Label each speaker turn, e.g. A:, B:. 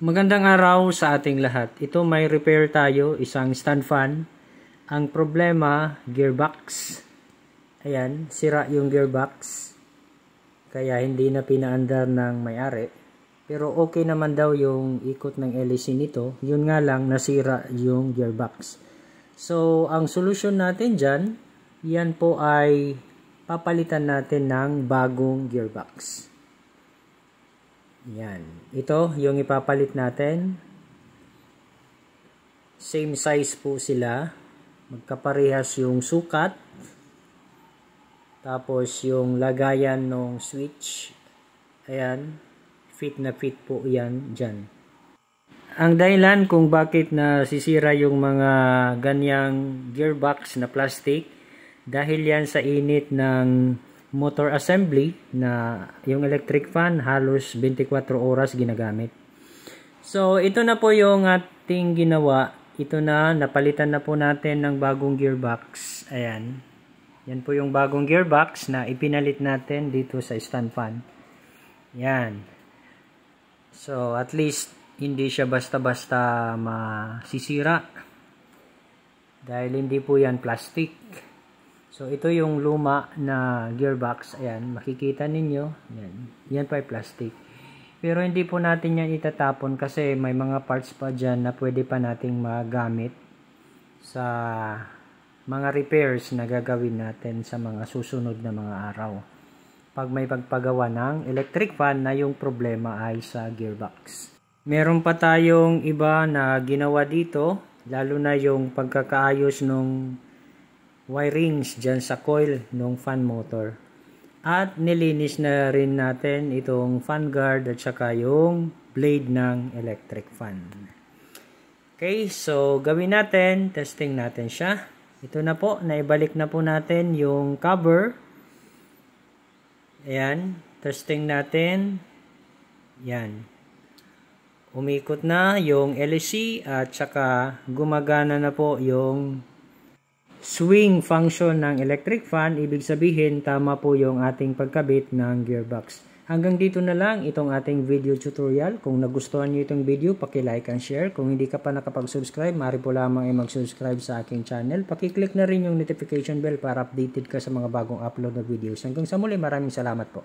A: Magandang araw sa ating lahat. Ito may repair tayo, isang stand fan. Ang problema, gearbox. Ayan, sira yung gearbox. Kaya hindi na pinaandar ng may-ari. Pero okay naman daw yung ikot ng LEC nito. Yun nga lang, nasira yung gearbox. So, ang solusyon natin dyan, yan po ay papalitan natin ng bagong gearbox. Yan. Ito yung ipapalit natin. Same size po sila. Magkaparehas yung sukat. Tapos yung lagayan ng switch. Ayan. Fit na fit po yan dyan. Ang dahilan kung bakit nasisira yung mga ganyang gearbox na plastic, dahil yan sa init ng motor assembly na yung electric fan halos 24 oras ginagamit. So ito na po yung ating ginawa. Ito na, napalitan na po natin ng bagong gearbox. Ayan. Yan po yung bagong gearbox na ipinalit natin dito sa stand fan. Yan. So at least hindi siya basta-basta masisira. Dahil hindi po yan plastic. So, ito yung luma na gearbox. Ayan, makikita ninyo. Ayan. Yan pa ay plastic. Pero hindi po natin yan itatapon kasi may mga parts pa dyan na pwede pa nating magamit sa mga repairs na gagawin natin sa mga susunod na mga araw. Pag may pagpagawa ng electric fan na yung problema ay sa gearbox. Meron pa tayong iba na ginawa dito, lalo na yung pagkakaayos nung wirings dyan sa coil ng fan motor. At nilinis na rin natin itong fan guard at saka yung blade ng electric fan. Okay, so gawin natin, testing natin siya. Ito na po, naibalik na po natin yung cover. Ayan, testing natin. Yan. Umikot na yung LEC at saka gumagana na po yung swing function ng electric fan. Ibig sabihin, tama po yung ating pagkabit ng gearbox. Hanggang dito na lang itong ating video tutorial. Kung nagustuhan nyo itong video, paki-like and share. Kung hindi ka pa nakapag-subscribe, maaari po lamang ay mag-subscribe sa aking channel. Paki-click na rin yung notification bell para updated ka sa mga bagong upload na videos. Hanggang sa muli, maraming salamat po.